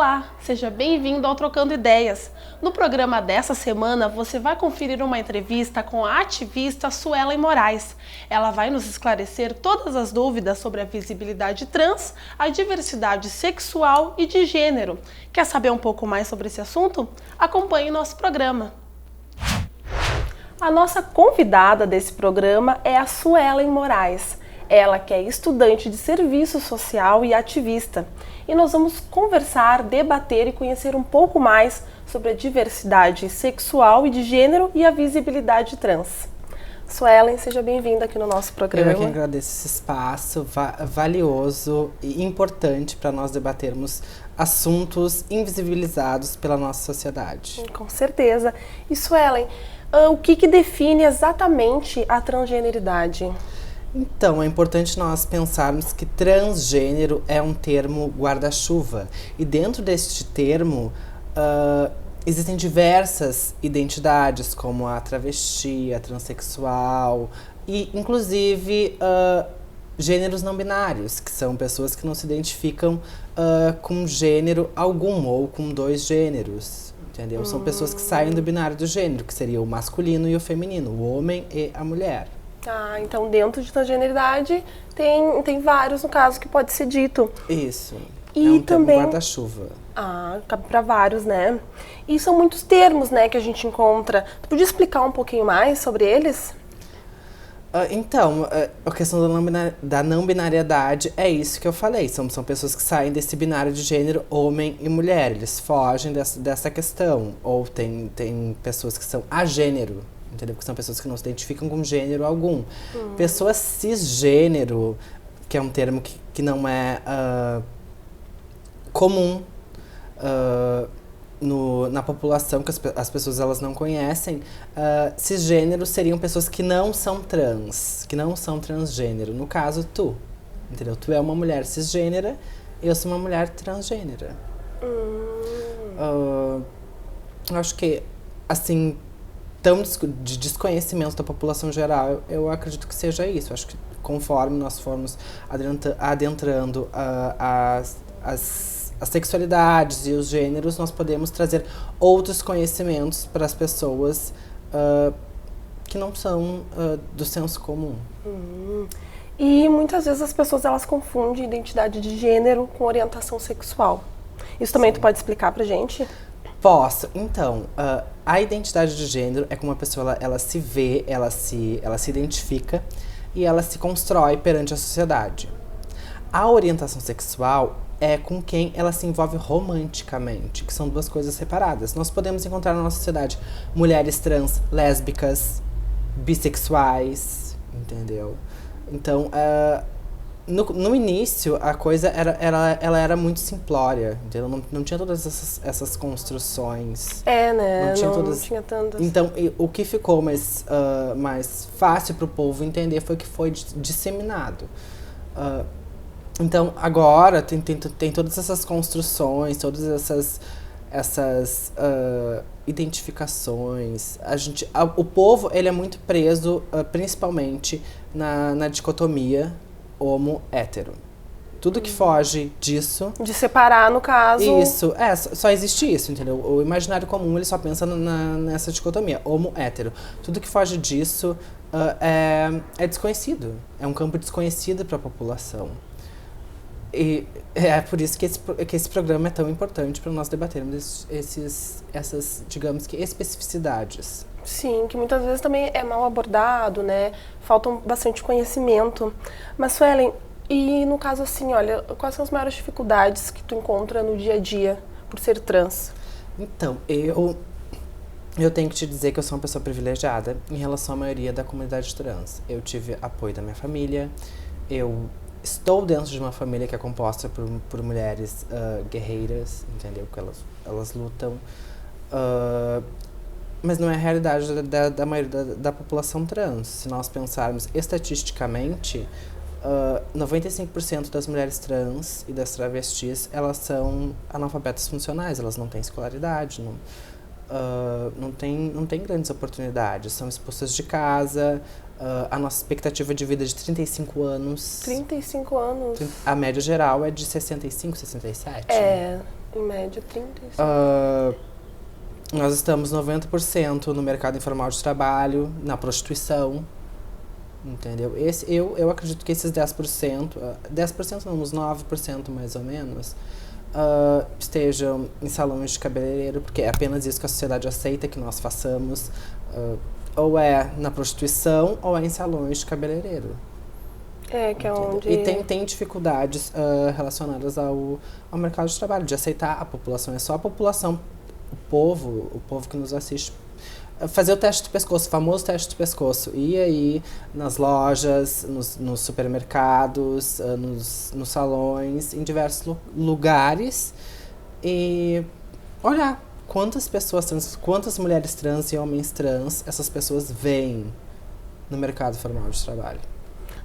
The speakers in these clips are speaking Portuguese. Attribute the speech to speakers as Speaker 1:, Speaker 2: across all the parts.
Speaker 1: Olá, seja bem-vindo ao Trocando Ideias. No programa dessa semana, você vai conferir uma entrevista com a ativista Suelen Moraes. Ela vai nos esclarecer todas as dúvidas sobre a visibilidade trans, a diversidade sexual e de gênero. Quer saber um pouco mais sobre esse assunto? Acompanhe nosso programa. A nossa convidada desse programa é a Suelen Moraes. Ela que é estudante de serviço social e ativista. E nós vamos conversar, debater e conhecer um pouco mais sobre a diversidade sexual e de gênero e a visibilidade trans. Suelen, seja bem-vinda aqui no nosso programa.
Speaker 2: Eu que agradeço esse espaço valioso e importante para nós debatermos assuntos invisibilizados pela nossa sociedade.
Speaker 1: Com certeza. E Suelen, o que define exatamente a transgeneridade?
Speaker 2: Então, é importante nós pensarmos que transgênero é um termo guarda-chuva. E dentro deste termo, existem diversas identidades, como a travesti, a transexual e, inclusive, gêneros não binários, que são pessoas que não se identificam com gênero algum ou com dois gêneros. Entendeu? São pessoas que saem do binário do gênero, que seria o masculino e o feminino, o homem e a mulher.
Speaker 1: Ah, então dentro de transgeneridade tem vários, no caso, que pode ser dito.
Speaker 2: Isso.
Speaker 1: E
Speaker 2: é um
Speaker 1: também
Speaker 2: termo guarda-chuva.
Speaker 1: Cabe para vários, né? E são muitos termos, né, que a gente encontra. Tu podia explicar um pouquinho mais sobre eles?
Speaker 2: Então, a questão da não binariedade é isso que eu falei. São pessoas que saem desse binário de gênero homem e mulher. Eles fogem dessa questão. Ou tem pessoas que são agênero. Entendeu? Porque são pessoas que não se identificam com gênero algum. Pessoas cisgênero, que é um termo que não é comum na população, que as pessoas elas não conhecem. Cisgênero seriam pessoas que não são trans, que não são transgênero. No caso, tu. Entendeu? Tu é uma mulher cisgênera, eu sou uma mulher transgênera. Eu acho que, assim, de desconhecimento da população geral, eu acredito que seja isso. Eu acho que conforme nós formos adentrando as sexualidades e os gêneros, nós podemos trazer outros conhecimentos para as pessoas que não são do senso comum.
Speaker 1: E muitas vezes as pessoas elas confundem identidade de gênero com orientação sexual. Isso também tu pode explicar pra gente?
Speaker 2: Posso. Então, a identidade de gênero é como uma pessoa ela se vê, ela se identifica e ela se constrói perante a sociedade. A orientação sexual é com quem ela se envolve romanticamente, que são duas coisas separadas. Nós podemos encontrar na nossa sociedade mulheres trans, lésbicas, bissexuais, entendeu? Então, no início, a coisa ela era muito simplória, entendeu? Não tinha todas essas construções.
Speaker 1: Né? Não tinha tantas.
Speaker 2: Então, o que ficou mais fácil para o povo entender foi que foi disseminado. Então, agora tem todas essas construções, todas essas identificações. O povo ele é muito preso, principalmente, na dicotomia homo-hétero. Tudo que foge disso...
Speaker 1: De separar, no caso...
Speaker 2: Isso, só existe isso, entendeu? O imaginário comum, ele só pensa nessa dicotomia, homo-hétero. Tudo que foge disso é desconhecido. É um campo desconhecido para a população. E é por isso que esse programa é tão importante para nós debatermos essas, digamos que, especificidades.
Speaker 1: Sim, que muitas vezes também é mal abordado, né? Falta bastante conhecimento. Mas, Suelen, e no caso assim, olha, quais são as maiores dificuldades que tu encontra no dia a dia por ser trans?
Speaker 2: Então, eu tenho que te dizer que eu sou uma pessoa privilegiada em relação à maioria da comunidade trans. Eu tive apoio da minha família, eu estou dentro de uma família que é composta por mulheres guerreiras, entendeu? Que elas lutam. Mas não é a realidade da maioria da população trans. Se nós pensarmos estatisticamente, 95% das mulheres trans e das travestis, elas são analfabetas funcionais, elas não têm escolaridade, não têm grandes oportunidades, são expulsas de casa. A nossa expectativa de vida é de 35 anos.
Speaker 1: 35 anos?
Speaker 2: A média geral é de 65, 67.
Speaker 1: Em média, 35%.
Speaker 2: Nós estamos 90% no mercado informal de trabalho, na prostituição, entendeu? Eu acredito que esses 10%, 10% não, uns 9% mais ou menos, estejam em salões de cabeleireiro, porque é apenas isso que a sociedade aceita que nós façamos, ou é na prostituição ou é em salões de cabeleireiro.
Speaker 1: Que é onde...
Speaker 2: E tem dificuldades relacionadas ao mercado de trabalho, de aceitar a população. É só a população, o povo que nos assiste, fazer o teste do pescoço, o famoso teste do pescoço. Ir aí nas lojas, nos supermercados, nos salões, em diversos lugares e olhar quantas pessoas trans, quantas mulheres trans e homens trans essas pessoas veem no mercado formal de trabalho.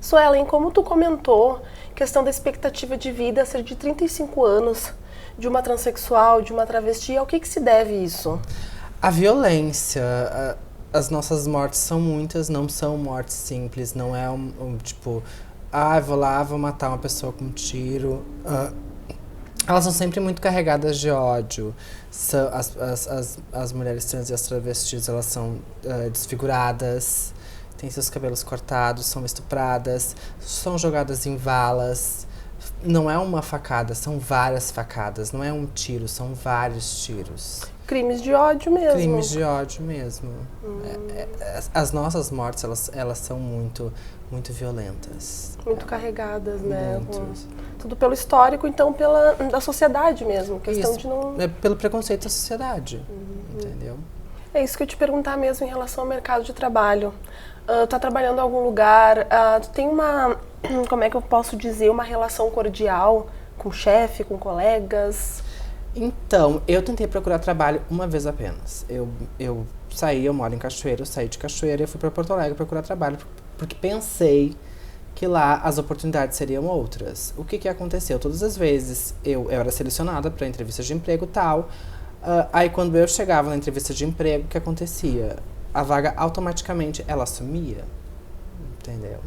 Speaker 1: Suelen, como tu comentou, questão da expectativa de vida ser de 35 anos, de uma transexual, de uma travesti, ao que se deve isso?
Speaker 2: A violência, as nossas mortes são muitas, não são mortes simples, não é tipo, vou lá, vou matar uma pessoa com um tiro. Elas são sempre muito carregadas de ódio. As mulheres trans e as travestis, elas são desfiguradas, têm seus cabelos cortados, são estupradas, são jogadas em valas. Não é uma facada, são várias facadas. Não é um tiro, são vários tiros.
Speaker 1: Crimes de ódio mesmo.
Speaker 2: Crimes de ódio mesmo. As nossas mortes, elas são muito, muito violentas.
Speaker 1: Muito carregadas, né?
Speaker 2: Muito.
Speaker 1: Tudo pelo histórico, então da sociedade mesmo. Questão
Speaker 2: isso.
Speaker 1: De não...
Speaker 2: É pelo preconceito da sociedade, entendeu?
Speaker 1: É isso que eu te perguntar mesmo em relação ao mercado de trabalho. Tá trabalhando em algum lugar, tu tem uma, como é que eu posso dizer, uma relação cordial com o chefe, com colegas?
Speaker 2: Então, eu tentei procurar trabalho uma vez apenas. Eu moro em Cachoeira, eu saí de Cachoeira e fui para Porto Alegre procurar trabalho, porque pensei que lá as oportunidades seriam outras. O que aconteceu? Todas as vezes eu era selecionada para entrevistas de emprego e tal, aí quando eu chegava na entrevista de emprego, o que acontecia? A vaga automaticamente, ela sumia, entendeu?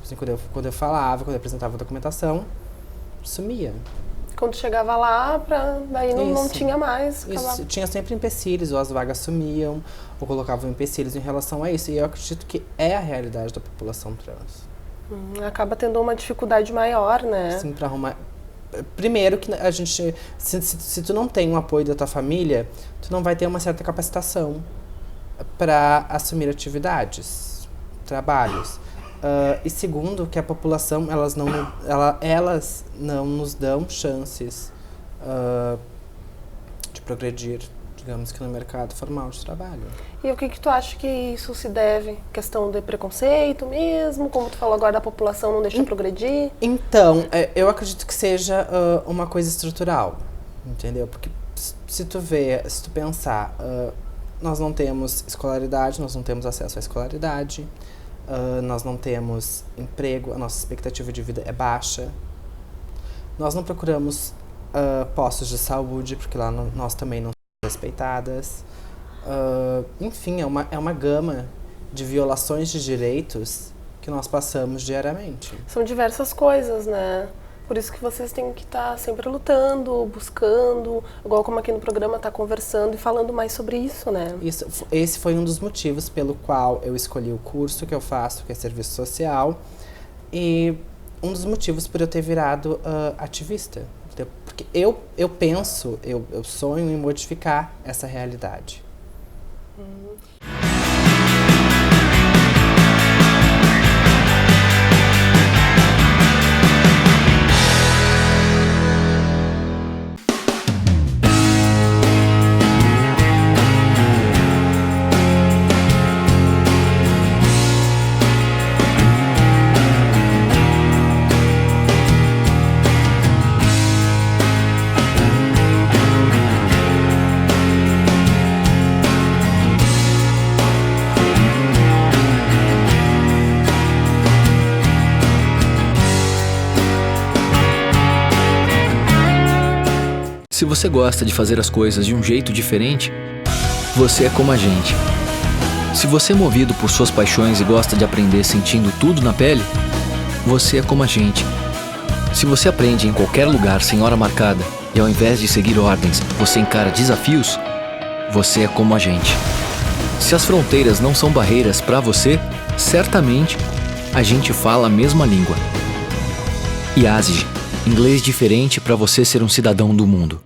Speaker 2: Assim, quando eu falava, quando eu apresentava a documentação, sumia.
Speaker 1: Quando chegava lá, daí não tinha mais.
Speaker 2: Isso, tinha sempre empecilhos, ou as vagas sumiam, ou colocavam empecilhos em relação a isso. E eu acredito que é a realidade da população trans.
Speaker 1: Acaba tendo uma dificuldade maior, né?
Speaker 2: Sim, para arrumar... Primeiro que a gente... Se tu não tem o apoio da tua família, tu não vai ter uma certa capacitação para assumir atividades, trabalhos. E segundo, que a população, elas não nos dão chances de progredir, digamos que no mercado formal de trabalho.
Speaker 1: E o que tu acha que isso se deve? Questão de preconceito mesmo? Como tu falou agora, da população não deixa progredir?
Speaker 2: Então, eu acredito que seja uma coisa estrutural, entendeu? Porque se tu pensar... nós não temos escolaridade, nós não temos acesso à escolaridade, nós não temos emprego, a nossa expectativa de vida é baixa. Nós não procuramos postos de saúde, porque lá nós também não somos respeitadas. Enfim, é uma gama de violações de direitos que nós passamos diariamente.
Speaker 1: São diversas coisas, né? Por isso que vocês têm que estar sempre lutando, buscando, igual como aqui no programa tá conversando e falando mais sobre isso, né?
Speaker 2: Esse foi um dos motivos pelo qual eu escolhi o curso que eu faço, que é serviço social, e um dos motivos por eu ter virado ativista. Porque eu sonho em modificar essa realidade.
Speaker 3: Se você gosta de fazer as coisas de um jeito diferente, você é como a gente. Se você é movido por suas paixões e gosta de aprender sentindo tudo na pele, você é como a gente. Se você aprende em qualquer lugar sem hora marcada e ao invés de seguir ordens, você encara desafios, você é como a gente. Se as fronteiras não são barreiras para você, certamente a gente fala a mesma língua. IASG, inglês diferente para você ser um cidadão do mundo.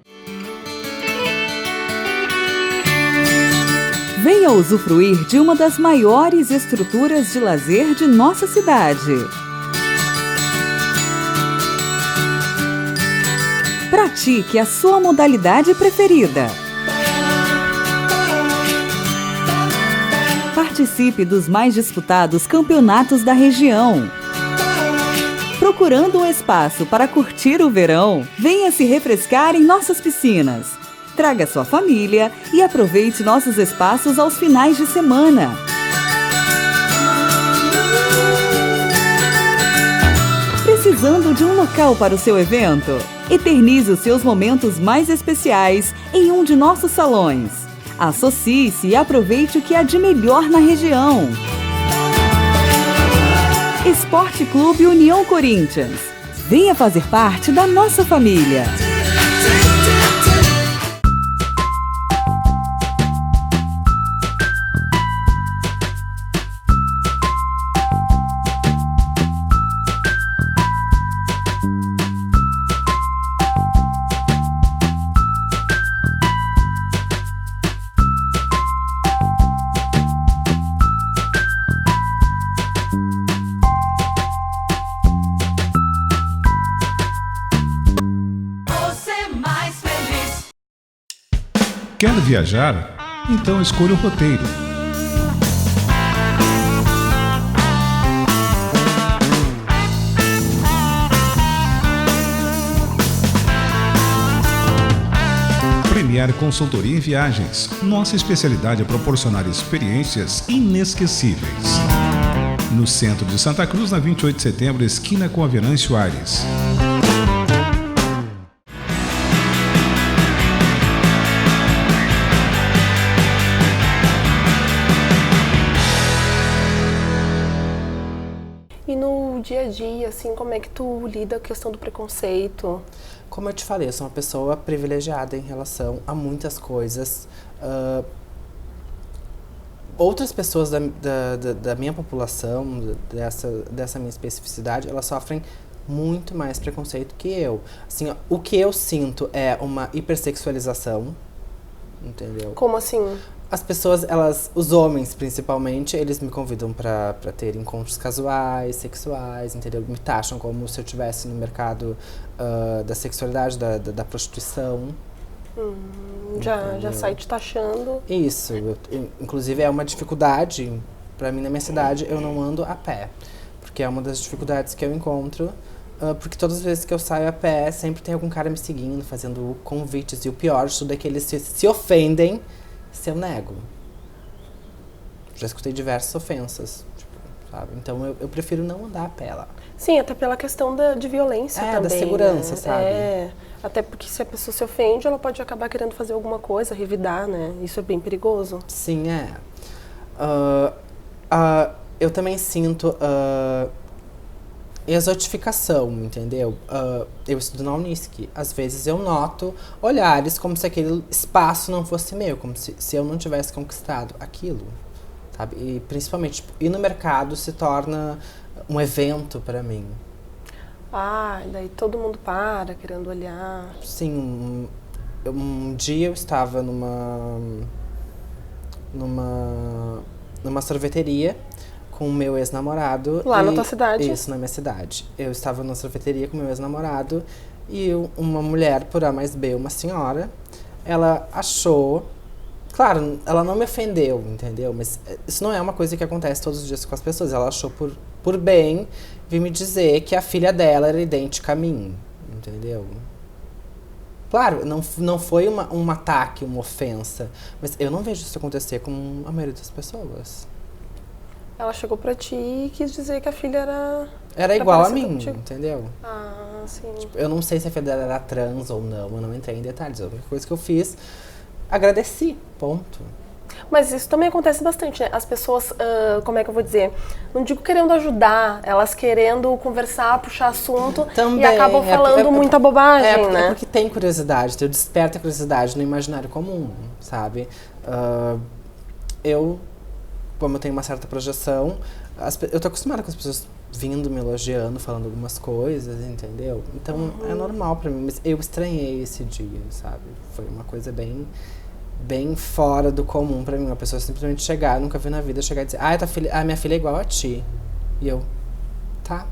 Speaker 4: Venha usufruir de uma das maiores estruturas de lazer de nossa cidade. Pratique a sua modalidade preferida. Participe dos mais disputados campeonatos da região. Procurando um espaço para curtir o verão, venha se refrescar em nossas piscinas. Traga sua família e aproveite nossos espaços aos finais de semana. Precisando de um local para o seu evento? Eternize os seus momentos mais especiais em um de nossos salões. Associe-se e aproveite o que há de melhor na região. Esporte Clube União Corinthians. Venha fazer parte da nossa família.
Speaker 5: Quer viajar? Então escolha o roteiro. Premier Consultoria em Viagens. Nossa especialidade é proporcionar experiências inesquecíveis. No centro de Santa Cruz, na 28 de setembro, esquina com a Venâncio Aires.
Speaker 1: E no dia a dia, assim, como é que tu lida com a questão do preconceito?
Speaker 2: Como eu te falei, eu sou uma pessoa privilegiada em relação a muitas coisas. Outras pessoas da minha população, dessa minha especificidade, elas sofrem muito mais preconceito que eu. Assim, ó, o que eu sinto é uma hipersexualização, entendeu?
Speaker 1: Como assim?
Speaker 2: As pessoas, os homens principalmente, eles me convidam pra ter encontros casuais, sexuais, entendeu? Me taxam como se eu estivesse no mercado da sexualidade, da prostituição.
Speaker 1: Já sai te taxando.
Speaker 2: Isso, inclusive é uma dificuldade pra mim na minha cidade, eu não ando a pé. Porque é uma das dificuldades que eu encontro, porque todas as vezes que eu saio a pé, sempre tem algum cara me seguindo, fazendo convites. E o pior de tudo é que eles se ofendem se eu nego. Já escutei diversas ofensas, tipo, sabe? Então eu prefiro não andar a pé lá.
Speaker 1: Sim, até pela questão de violência também.
Speaker 2: Da segurança,
Speaker 1: né?
Speaker 2: sabe?
Speaker 1: Até porque se a pessoa se ofende, ela pode acabar querendo fazer alguma coisa, revidar, né? Isso é bem perigoso.
Speaker 2: Sim, eu também sinto exotificação, entendeu? Eu estudo na Unisc. Às vezes eu noto olhares como se aquele espaço não fosse meu, como se eu não tivesse conquistado aquilo, sabe? E principalmente, tipo, ir no mercado se torna um evento pra mim.
Speaker 1: Daí todo mundo para, querendo olhar.
Speaker 2: Sim, um dia eu estava numa sorveteria com o meu ex-namorado.
Speaker 1: Lá na tua cidade?
Speaker 2: Isso, na minha cidade. Eu estava numa sorveteria com o meu ex-namorado e uma mulher, por A mais B, uma senhora, ela achou... Claro, ela não me ofendeu, entendeu? Mas isso não é uma coisa que acontece todos os dias com as pessoas. Ela achou por bem vir me dizer que a filha dela era idêntica a mim, entendeu? Claro, não foi um ataque, uma ofensa, mas eu não vejo isso acontecer com a maioria das pessoas.
Speaker 1: Ela chegou pra ti e quis dizer que a filha
Speaker 2: era igual a mim, entendeu?
Speaker 1: Sim.
Speaker 2: Tipo, eu não sei se a filha dela era trans ou não, eu não entrei em detalhes. A única coisa que eu fiz, agradeci, ponto.
Speaker 1: Mas isso também acontece bastante, né? As pessoas, como é que eu vou dizer? Não digo querendo ajudar, elas querendo conversar, puxar assunto
Speaker 2: Também,
Speaker 1: e acabam falando muita bobagem, né?
Speaker 2: É porque tem curiosidade, desperta a curiosidade no imaginário comum, sabe? Como eu tenho uma certa projeção, eu tô acostumada com as pessoas vindo, me elogiando, falando algumas coisas, entendeu? Então é normal pra mim, mas eu estranhei esse dia, sabe? Foi uma coisa bem fora do comum pra mim, uma pessoa simplesmente chegar, nunca vi na vida, chegar e dizer, minha filha é igual a ti. E eu, tá.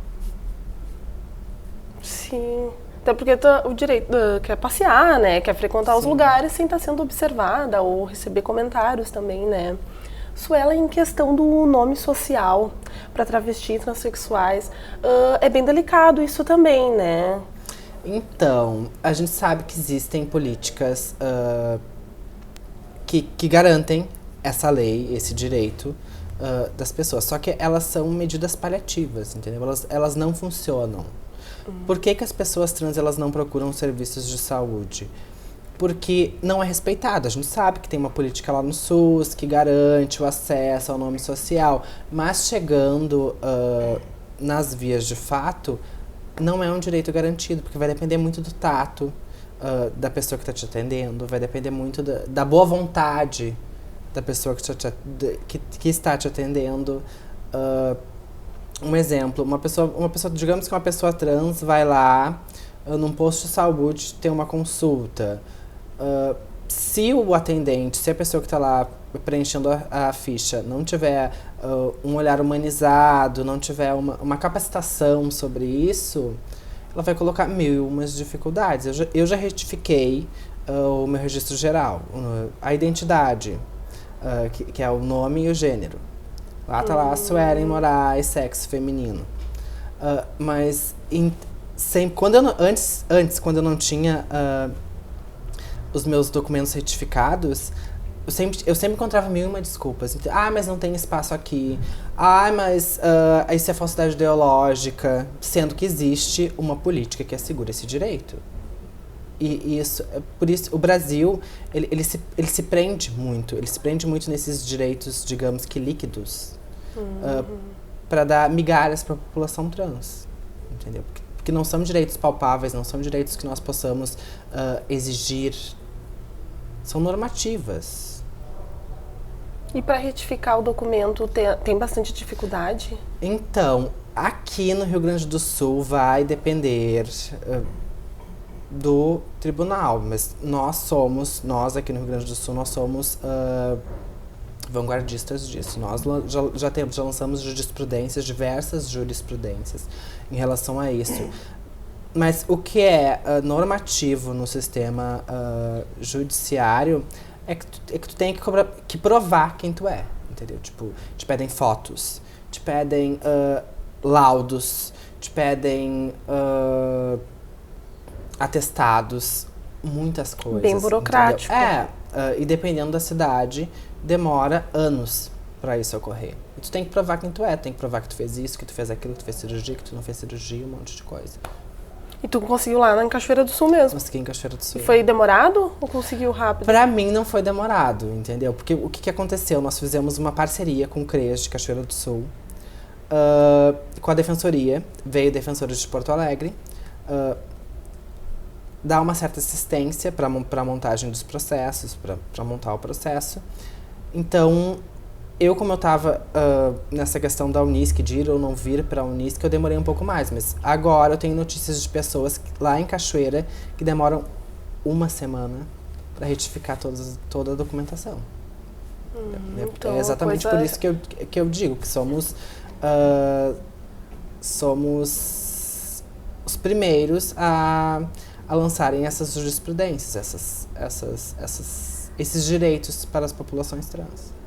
Speaker 1: Sim. Até porque o direito quer passear, né? Quer frequentar os lugares sem estar sendo observada ou receber comentários também, né? Suela, em questão do nome social para travestis e transexuais, é bem delicado isso também, né?
Speaker 2: Então, a gente sabe que existem políticas que garantem essa lei, esse direito das pessoas. Só que elas são medidas paliativas, entendeu? Elas não funcionam. Por que as pessoas trans elas não procuram serviços de saúde? Porque não é respeitado. A gente sabe que tem uma política lá no SUS que garante o acesso ao nome social, mas chegando nas vias de fato, não é um direito garantido, porque vai depender muito do tato da pessoa que está te atendendo, vai depender muito da boa vontade da pessoa que está te atendendo. Um exemplo, uma pessoa, digamos que uma pessoa trans vai lá num posto de saúde ter uma consulta. Se o atendente, se a pessoa que está lá preenchendo a ficha não tiver um olhar humanizado, não tiver uma capacitação sobre isso, ela vai colocar umas dificuldades. Eu já retifiquei o meu registro geral, a identidade, que é o nome e o gênero. Lá tá lá, Suelen Moraes, sexo feminino. Mas quando eu não tinha os meus documentos certificados, eu sempre encontrava uma desculpas. Mas não tem espaço aqui. Mas isso é falsidade ideológica. Sendo que existe uma política que assegura esse direito. E isso, por isso, o Brasil, ele se prende muito. Ele se prende muito nesses direitos, digamos que líquidos. Para dar migalhas para a população trans. Entendeu? Porque não são direitos palpáveis, não são direitos que nós possamos exigir. São normativas.
Speaker 1: E para retificar o documento tem bastante dificuldade?
Speaker 2: Então, aqui no Rio Grande do Sul vai depender do tribunal, mas nós aqui no Rio Grande do Sul, nós somos vanguardistas disso. Nós já lançamos diversas jurisprudências em relação a isso. Mas o que é normativo no sistema judiciário é que tu tem que provar quem tu é, entendeu? Tipo, te pedem fotos, te pedem laudos, te pedem atestados, muitas coisas.
Speaker 1: Bem burocrático.
Speaker 2: E dependendo da cidade, demora anos para isso ocorrer. E tu tem que provar quem tu é, tem que provar que tu fez isso, que tu fez aquilo, que tu fez cirurgia, que tu não fez cirurgia, um monte de coisa.
Speaker 1: E tu conseguiu lá em Cachoeira do Sul mesmo?
Speaker 2: Consegui em Cachoeira do Sul.
Speaker 1: E foi demorado ou conseguiu rápido?
Speaker 2: Pra mim não foi demorado, entendeu? Porque o que aconteceu? Nós fizemos uma parceria com o CREAS de Cachoeira do Sul, com a Defensoria, veio Defensores de Porto Alegre, dar uma certa assistência para a montagem dos processos, para montar o processo. Então, como eu estava nessa questão da Unisc, de ir ou não vir para a Unisc, eu demorei um pouco mais. Mas agora eu tenho notícias de pessoas lá em Cachoeira que demoram uma semana para retificar toda a documentação.
Speaker 1: Então,
Speaker 2: é exatamente por isso que eu digo que somos os primeiros a lançarem essas jurisprudências, esses direitos para as populações trans.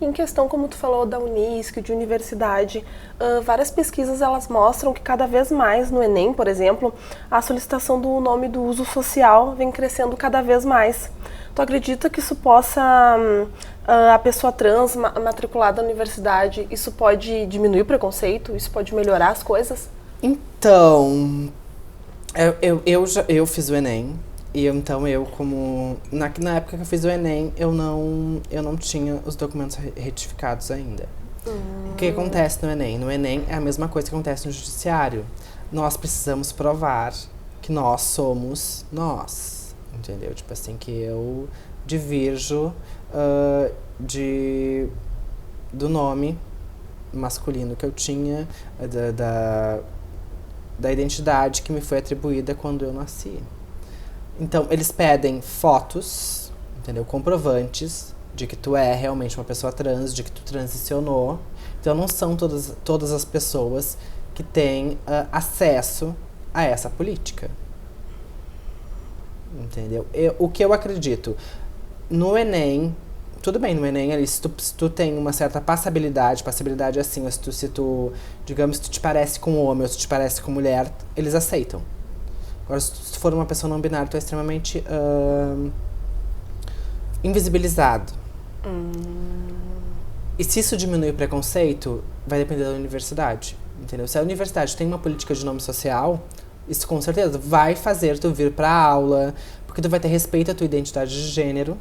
Speaker 1: Em questão, como tu falou, da Unisc, de universidade, várias pesquisas elas mostram que cada vez mais no Enem, por exemplo, a solicitação do nome do uso social vem crescendo cada vez mais. Tu acredita que isso possa, a pessoa trans matriculada na universidade, isso pode diminuir o preconceito? Isso pode melhorar as coisas?
Speaker 2: Então, eu fiz o Enem. E então como... Na época que eu fiz o Enem, eu não tinha os documentos retificados ainda. O que acontece no Enem? No Enem é a mesma coisa que acontece no judiciário. Nós precisamos provar que nós somos nós. Entendeu? Tipo assim, que eu divirjo do nome masculino que eu tinha, da identidade que me foi atribuída quando eu nasci. Então, eles pedem fotos, entendeu? Comprovantes de que tu é realmente uma pessoa trans, de que tu transicionou. Então, não são todas as pessoas que têm acesso a essa política. Entendeu? O que eu acredito, no Enem, tudo bem, no Enem, ali, se tu tem uma certa passabilidade assim, se tu, digamos, se tu te parece com homem ou se tu te parece com mulher, eles aceitam. Agora, se tu for uma pessoa não binária, tu é extremamente invisibilizado. E se isso diminui o preconceito, vai depender da universidade, entendeu? Se a universidade tem uma política de nome social, isso com certeza vai fazer tu vir pra aula, porque tu vai ter respeito à tua identidade de gênero.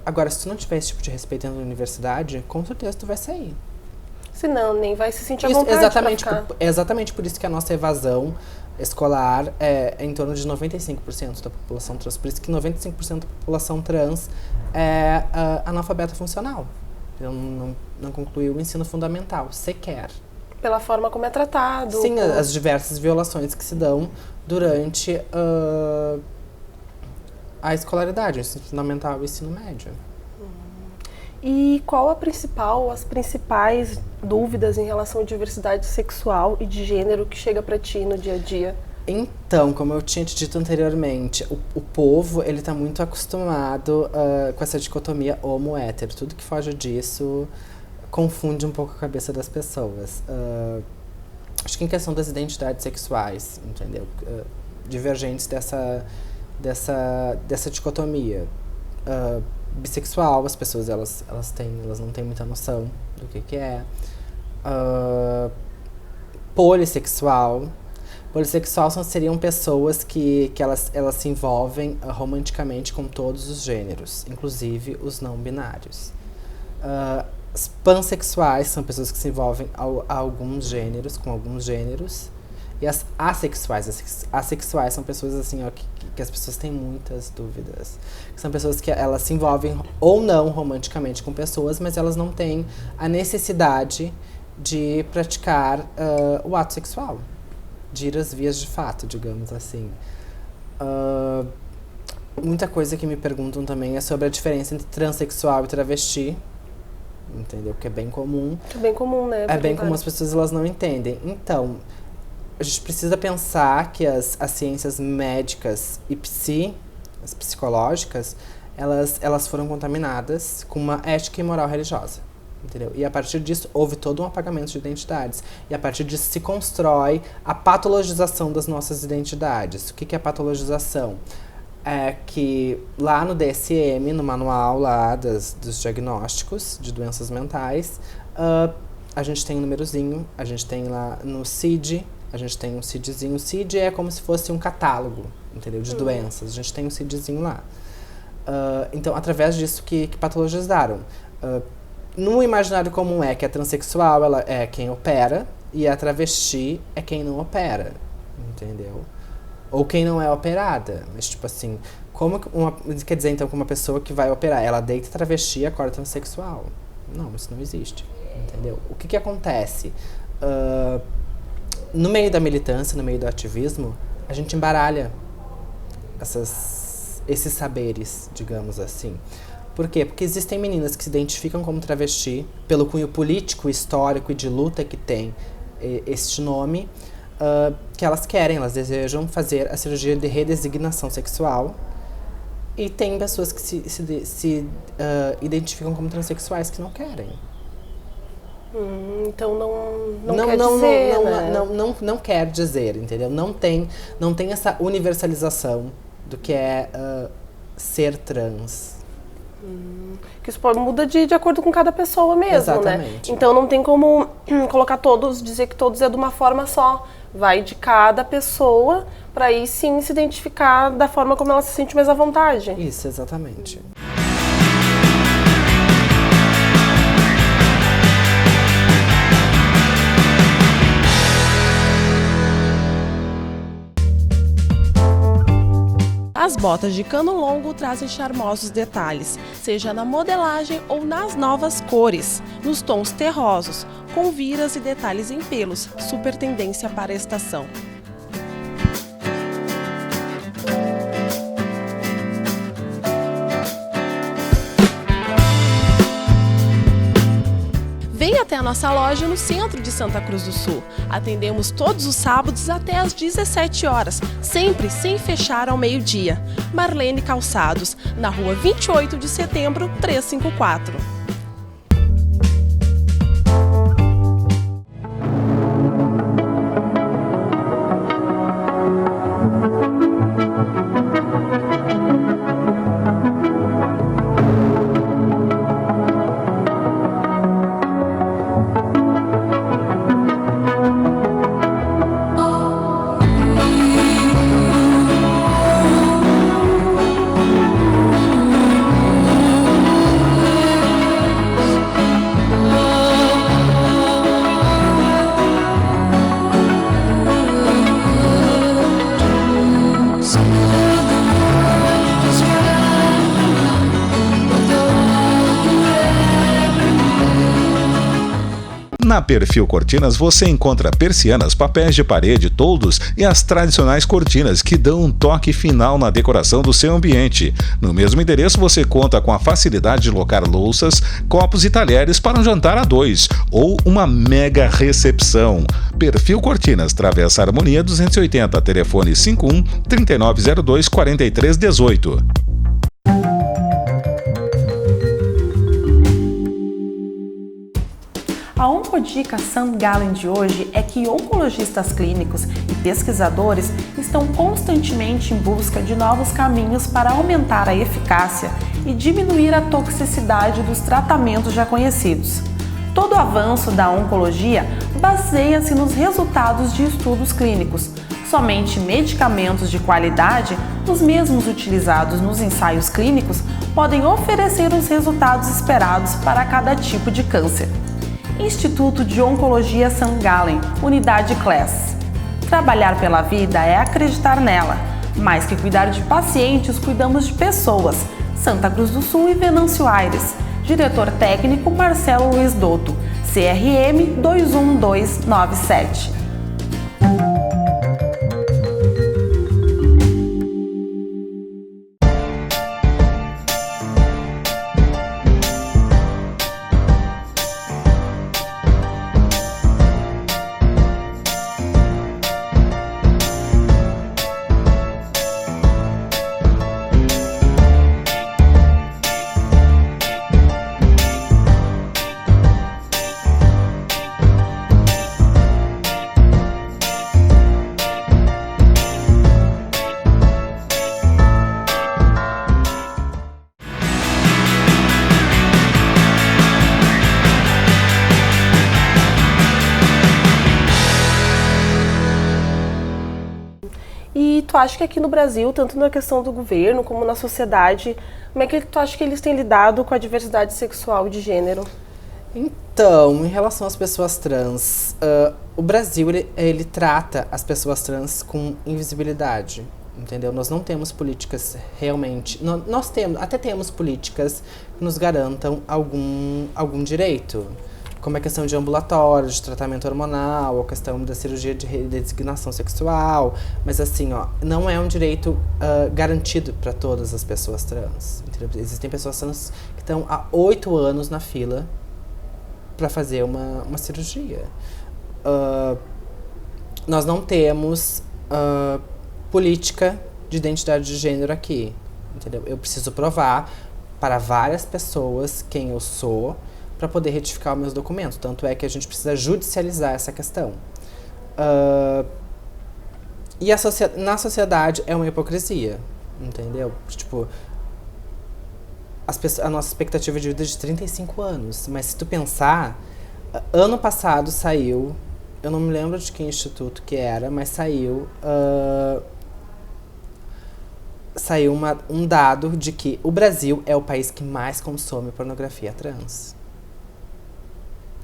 Speaker 2: Agora, se tu não tiver esse tipo de respeito na universidade, com certeza tu vai sair.
Speaker 1: Senão, nem vai se sentir à vontade
Speaker 2: exatamente por isso que a nossa evasão escolar é em torno de 95% da população trans. Por isso que 95% da população trans é analfabeta funcional. Não concluiu o ensino fundamental, sequer.
Speaker 1: Pela forma como é tratado.
Speaker 2: Sim, as diversas violações que se dão durante a escolaridade, o ensino fundamental e o ensino médio.
Speaker 1: E qual as principais dúvidas em relação à diversidade sexual e de gênero que chega para ti no dia a dia?
Speaker 2: Então, como eu tinha te dito anteriormente, o povo, ele tá muito acostumado com essa dicotomia homo-hétero. Tudo que foge disso confunde um pouco a cabeça das pessoas. Acho que em questão das identidades sexuais, entendeu? Divergentes dessa dicotomia. Bissexual, as pessoas elas não têm muita noção do que é. Polissexual seriam pessoas que elas se envolvem romanticamente com todos os gêneros, inclusive os não binários. As pansexuais são pessoas que se envolvem a alguns gêneros, com alguns gêneros. E as assexuais são pessoas assim, ó, que as pessoas têm muitas dúvidas. São pessoas que elas se envolvem ou não romanticamente com pessoas, mas elas não têm a necessidade de praticar o ato sexual, de ir às vias de fato, digamos assim. Muita coisa que me perguntam também é sobre a diferença entre transexual e travesti, entendeu? Que é bem comum.
Speaker 1: É bem comum, né?
Speaker 2: É bem comum, as pessoas elas não entendem. Então, a gente precisa pensar que as ciências médicas e as psicológicas, elas foram contaminadas com uma ética e moral religiosa, entendeu? E a partir disso houve todo um apagamento de identidades. E a partir disso se constrói a patologização das nossas identidades. O que é patologização? É que lá no DSM, no manual lá dos diagnósticos de doenças mentais, a gente tem um númerozinho, a gente tem lá no CID, a gente tem um CIDzinho. O CID é como se fosse um catálogo, entendeu? De doenças. A gente tem um CIDzinho lá. Então, através disso que patologizaram. No imaginário comum é que a transexual ela é quem opera e a travesti é quem não opera, entendeu? Ou quem não é operada. Mas, tipo assim, quer dizer, então, que uma pessoa que vai operar, ela deita travesti e acorda transexual? Não, isso não existe, entendeu? O que acontece? No meio da militância, no meio do ativismo, a gente embaralha esses saberes, digamos assim. Por quê? Porque existem meninas que se identificam como travesti pelo cunho político, histórico e de luta que tem este nome, que elas desejam fazer a cirurgia de redesignação sexual E tem pessoas que se identificam como transexuais que não querem.
Speaker 1: Então não quer dizer, né?
Speaker 2: Não quer dizer, entendeu? Não tem essa universalização do que é ser trans.
Speaker 1: Que isso muda de acordo com cada pessoa mesmo,
Speaker 2: Exatamente.
Speaker 1: né? Então não tem como colocar todos, dizer que todos é de uma forma só. Vai de cada pessoa para aí sim se identificar da forma como ela se sente mais à vontade.
Speaker 2: Isso, exatamente.
Speaker 1: As botas de cano longo trazem charmosos detalhes, seja na modelagem ou nas novas cores, nos tons terrosos, com viras e detalhes em pelos, super tendência para a estação. Venha até a nossa loja no centro de Santa Cruz do Sul. Atendemos todos os sábados até às 17 horas, sempre sem fechar ao meio-dia. Marlene Calçados, na rua 28 de setembro, 354.
Speaker 5: Na Perfil Cortinas você encontra persianas, papéis de parede, toldos e as tradicionais cortinas que dão um toque final na decoração do seu ambiente. No mesmo endereço você conta com a facilidade de locar louças, copos e talheres para um jantar a dois ou uma mega recepção. Perfil Cortinas, Travessa Harmonia 280, telefone 51 3902 4318.
Speaker 6: A Oncodica St. Gallen de hoje é que oncologistas clínicos e pesquisadores estão constantemente em busca de novos caminhos para aumentar a eficácia e diminuir a toxicidade dos tratamentos já conhecidos. Todo o avanço da oncologia baseia-se nos resultados de estudos clínicos. Somente medicamentos de qualidade, os mesmos utilizados nos ensaios clínicos, podem oferecer os resultados esperados para cada tipo de câncer. Instituto de Oncologia St. Gallen, Unidade Class. Trabalhar pela vida é acreditar nela. Mais que cuidar de pacientes, cuidamos de pessoas. Santa Cruz do Sul e Venâncio Aires. Diretor técnico Marcelo Luiz Dotto. CRM 21297.
Speaker 1: E tu acha que aqui no Brasil, tanto na questão do governo como na sociedade, como é que tu acha que eles têm lidado com a diversidade sexual e de gênero?
Speaker 2: Então, em relação às pessoas trans, o Brasil ele trata as pessoas trans com invisibilidade, entendeu? Nós não temos políticas realmente, nós temos políticas que nos garantam algum direito, como a questão de ambulatório, de tratamento hormonal, a questão da cirurgia de redesignação sexual, mas assim, não é um direito garantido para todas as pessoas trans. Entendeu? Existem pessoas trans que estão há 8 anos na fila para fazer uma cirurgia. Nós não temos política de identidade de gênero aqui. entendeu? Eu preciso provar para várias pessoas quem eu sou para poder retificar os meus documentos. Tanto é que a gente precisa judicializar essa questão. E na sociedade é uma hipocrisia, entendeu? Tipo, a nossa expectativa de vida é de 35 anos. Mas se tu pensar, ano passado saiu, eu não me lembro de que instituto que era, mas saiu um dado de que o Brasil é o país que mais consome pornografia trans.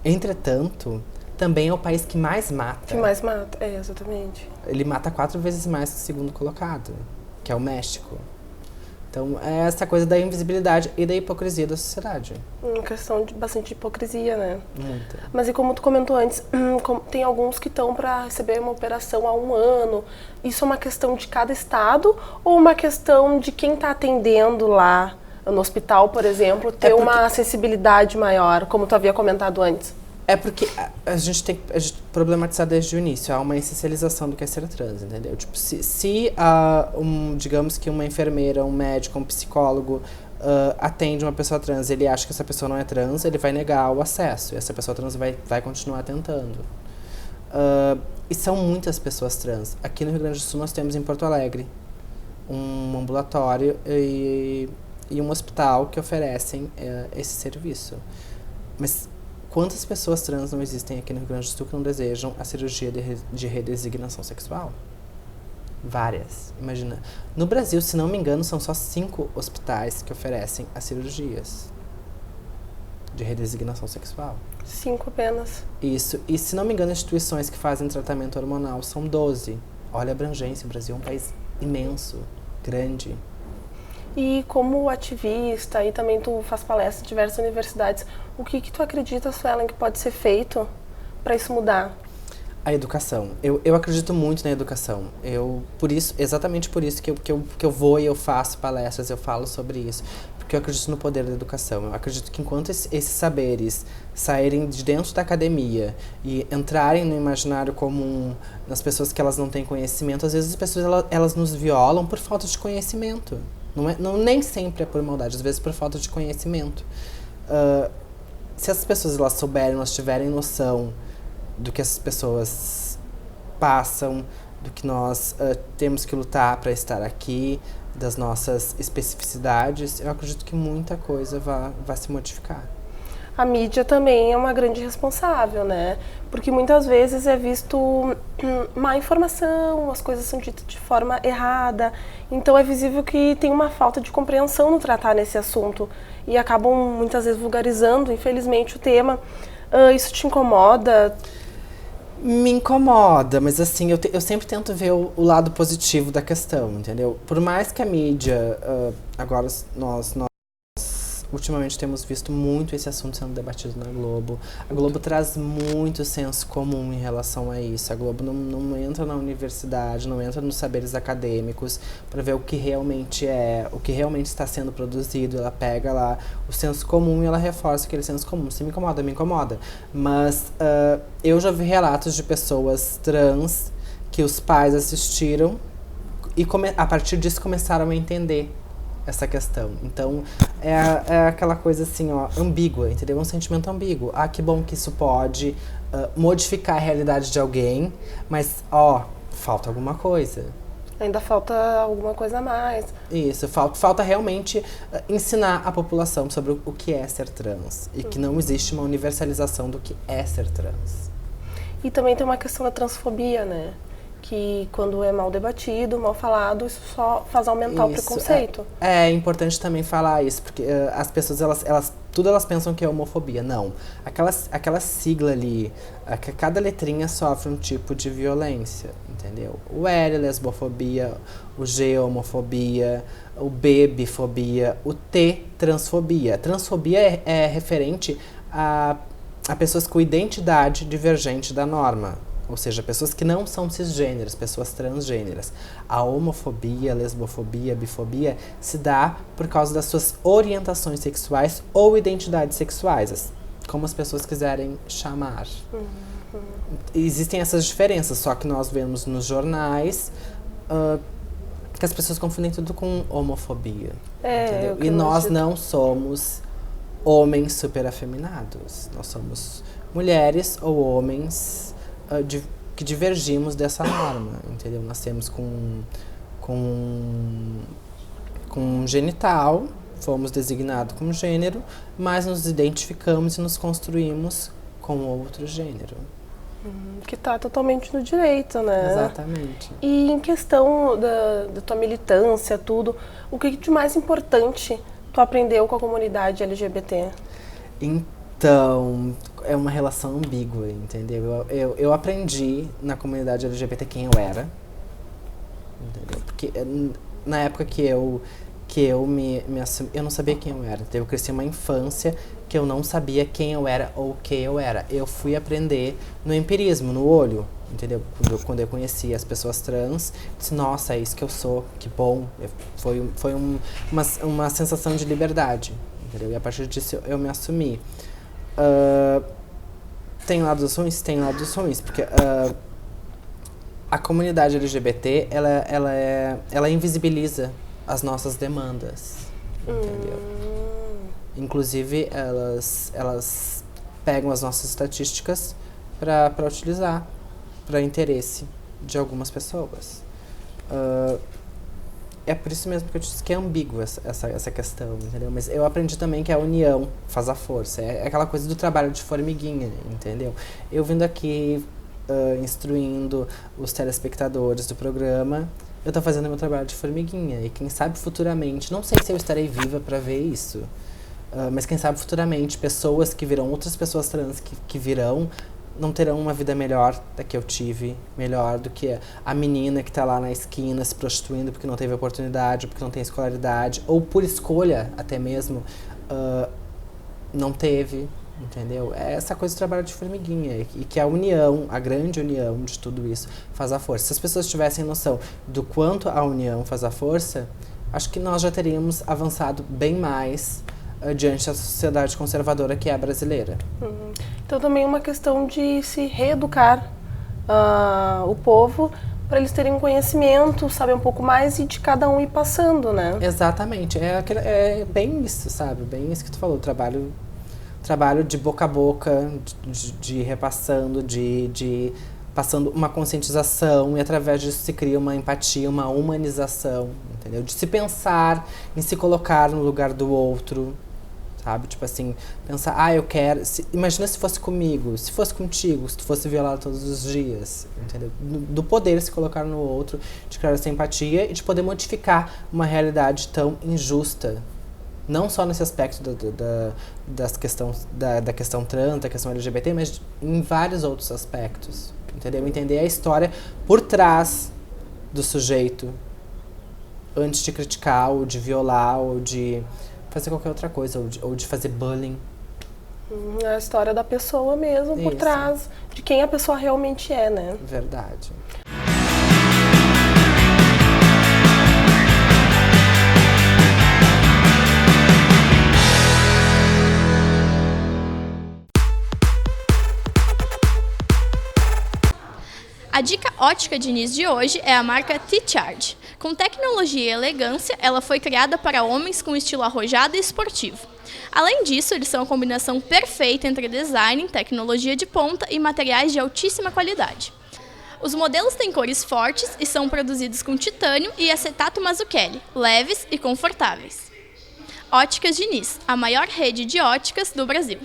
Speaker 2: Entretanto, também é o país que mais mata.
Speaker 1: Que mais mata, exatamente.
Speaker 2: Ele mata 4 vezes mais que o segundo colocado, que é o México. Então, é essa coisa da invisibilidade e da hipocrisia da sociedade.
Speaker 1: Uma questão de bastante hipocrisia, né?
Speaker 2: Muita.
Speaker 1: Mas e como tu comentou antes, tem alguns que estão para receber uma operação há 1 ano. Isso é uma questão de cada estado ou uma questão de quem está atendendo lá no hospital, por exemplo, ter uma acessibilidade maior, como tu havia comentado antes?
Speaker 2: É porque a gente tem que problematizar desde o início. Há uma essencialização do que é ser trans, entendeu? Tipo, digamos que uma enfermeira, um médico, um psicólogo atende uma pessoa trans, ele acha que essa pessoa não é trans, ele vai negar o acesso. E essa pessoa trans vai continuar tentando. E são muitas pessoas trans. Aqui no Rio Grande do Sul nós temos em Porto Alegre um ambulatório e um hospital que oferecem esse serviço. Mas quantas pessoas trans não existem aqui no Rio Grande do Sul que não desejam a cirurgia de redesignação sexual? Várias. Imagina. No Brasil, se não me engano, são só 5 hospitais que oferecem as cirurgias de redesignação sexual.
Speaker 1: 5 apenas.
Speaker 2: Isso. E se não me engano, instituições que fazem tratamento hormonal são 12. Olha a abrangência. O Brasil é um país imenso, grande.
Speaker 1: E como ativista, e também tu faz palestras em diversas universidades, o que tu acredita, Suelen, que pode ser feito para isso mudar?
Speaker 2: A educação. Eu acredito muito na educação. Exatamente por isso que eu vou e eu faço palestras, eu falo sobre isso. Porque eu acredito no poder da educação. Eu acredito que enquanto esses saberes saírem de dentro da academia e entrarem no imaginário comum, nas pessoas que elas não têm conhecimento, às vezes as pessoas elas nos violam por falta de conhecimento. Nem sempre é por maldade, às vezes por falta de conhecimento. Se as pessoas elas souberem, elas tiverem noção do que essas pessoas passam, do que nós temos que lutar para estar aqui, das nossas especificidades, eu acredito que muita coisa vai se modificar.
Speaker 1: A mídia também é uma grande responsável, né? Porque muitas vezes é visto má informação, as coisas são ditas de forma errada. Então é visível que tem uma falta de compreensão no tratar nesse assunto. E acabam muitas vezes vulgarizando, infelizmente, o tema. Isso te incomoda?
Speaker 2: Me incomoda, mas assim, eu sempre tento ver o lado positivo da questão, entendeu? Por mais que a mídia, agora nós ultimamente temos visto muito esse assunto sendo debatido na Globo. A Globo traz muito senso comum em relação a isso. A Globo não entra na universidade, não entra nos saberes acadêmicos para ver o que realmente está sendo produzido. Ela pega lá o senso comum e ela reforça aquele senso comum. Se me incomoda, me incomoda. Mas eu já vi relatos de pessoas trans que os pais assistiram e a partir disso começaram a entender essa questão. Então, é aquela coisa assim, ambígua, entendeu? É um sentimento ambíguo. Que bom que isso pode modificar a realidade de alguém, mas, falta alguma coisa.
Speaker 1: Ainda falta alguma coisa a mais.
Speaker 2: Isso, falta realmente ensinar a população sobre o que é ser trans. E que não existe uma universalização do que é ser trans.
Speaker 1: E também tem uma questão da transfobia, né? Que quando é mal debatido, mal falado, isso só faz aumentar o preconceito.
Speaker 2: É importante também falar isso, porque as pessoas, elas pensam que é homofobia. Não. Aquela sigla ali, cada letrinha sofre um tipo de violência, entendeu? O L, lesbofobia, o G, homofobia, o B, bifobia, o T, transfobia. Transfobia é referente a pessoas com identidade divergente da norma. Ou seja, pessoas que não são cisgêneras, pessoas transgêneras. A homofobia, a lesbofobia, a bifobia se dá por causa das suas orientações sexuais ou identidades sexuais, como as pessoas quiserem chamar. Existem essas diferenças, só que nós vemos nos jornais que as pessoas confundem tudo com homofobia.
Speaker 1: É,
Speaker 2: entendeu? E nós não somos homens super afeminados. Nós somos mulheres ou homens que divergimos dessa norma, entendeu? Nascemos com um genital, fomos designados como gênero, mas nos identificamos e nos construímos com outro gênero.
Speaker 1: Que está totalmente no direito, né?
Speaker 2: Exatamente.
Speaker 1: E em questão da tua militância, tudo, o que de mais importante tu aprendeu com a comunidade LGBT?
Speaker 2: Então, é uma relação ambígua, entendeu? Eu aprendi na comunidade LGBT quem eu era, entendeu? Porque na época que eu me assumi, eu não sabia quem eu era. Então, eu cresci uma infância que eu não sabia quem eu era ou o que eu era. Eu fui aprender no empirismo, no olho, entendeu? Quando eu conheci as pessoas trans, disse, nossa, é isso que eu sou, que bom. Foi uma sensação de liberdade, entendeu? E a partir disso eu me assumi. Tem lados ruins? Tem lados ruins, porque a comunidade LGBT, ela invisibiliza as nossas demandas, entendeu? Inclusive, elas pegam as nossas estatísticas para utilizar para interesse de algumas pessoas. É por isso mesmo que eu disse que é ambígua essa questão, entendeu? Mas eu aprendi também que a união faz a força. É aquela coisa do trabalho de formiguinha, entendeu? Eu vindo aqui instruindo os telespectadores do programa, eu tô fazendo meu trabalho de formiguinha. E quem sabe futuramente, não sei se eu estarei viva para ver isso, mas quem sabe futuramente pessoas que virão, outras pessoas trans que virão, não terão uma vida melhor da que eu tive, melhor do que a menina que tá lá na esquina se prostituindo porque não teve oportunidade, porque não tem escolaridade, ou por escolha até mesmo, não teve, entendeu? É essa coisa do trabalho de formiguinha, e que a união, a grande união de tudo isso faz a força. Se as pessoas tivessem noção do quanto a união faz a força, acho que nós já teríamos avançado bem mais diante da sociedade conservadora que é a brasileira.
Speaker 1: Então também é uma questão de se reeducar o povo para eles terem um conhecimento, saber um pouco mais e de cada um ir passando, né?
Speaker 2: Exatamente, é bem isso, sabe? Bem isso que tu falou, trabalho de boca a boca, de repassando, de passando uma conscientização, e através disso se cria uma empatia, uma humanização, entendeu? De se pensar em se colocar no lugar do outro, sabe? Tipo assim, pensar, eu quero... imagina se fosse comigo, se fosse contigo, se tu fosse violado todos os dias, entendeu? Do poder se colocar no outro, de criar essa empatia e de poder modificar uma realidade tão injusta. Não só nesse aspecto da questão trans, da questão LGBT, mas em vários outros aspectos, entendeu? Entender a história por trás do sujeito, antes de criticar, ou de violar, ou de fazer qualquer outra coisa, ou de fazer bullying.
Speaker 1: A história da pessoa mesmo, por
Speaker 2: Isso.
Speaker 1: trás de quem a pessoa realmente é, né?
Speaker 2: Verdade.
Speaker 7: A dica ótica Diniz de hoje é a marca T-Charge. Com tecnologia e elegância, ela foi criada para homens com estilo arrojado e esportivo. Além disso, eles são a combinação perfeita entre design, tecnologia de ponta e materiais de altíssima qualidade. Os modelos têm cores fortes e são produzidos com titânio e acetato Mazzucchelli, leves e confortáveis. Óticas Diniz, a maior rede de óticas do Brasil.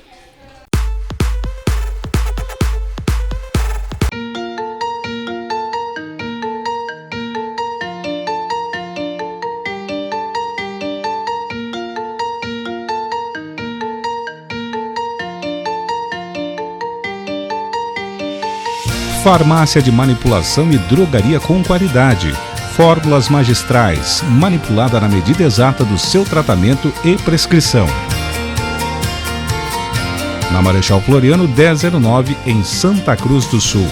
Speaker 5: Farmácia de manipulação e drogaria com qualidade. Fórmulas magistrais, manipulada na medida exata do seu tratamento e prescrição. Na Marechal Floriano 1009, em Santa Cruz do Sul.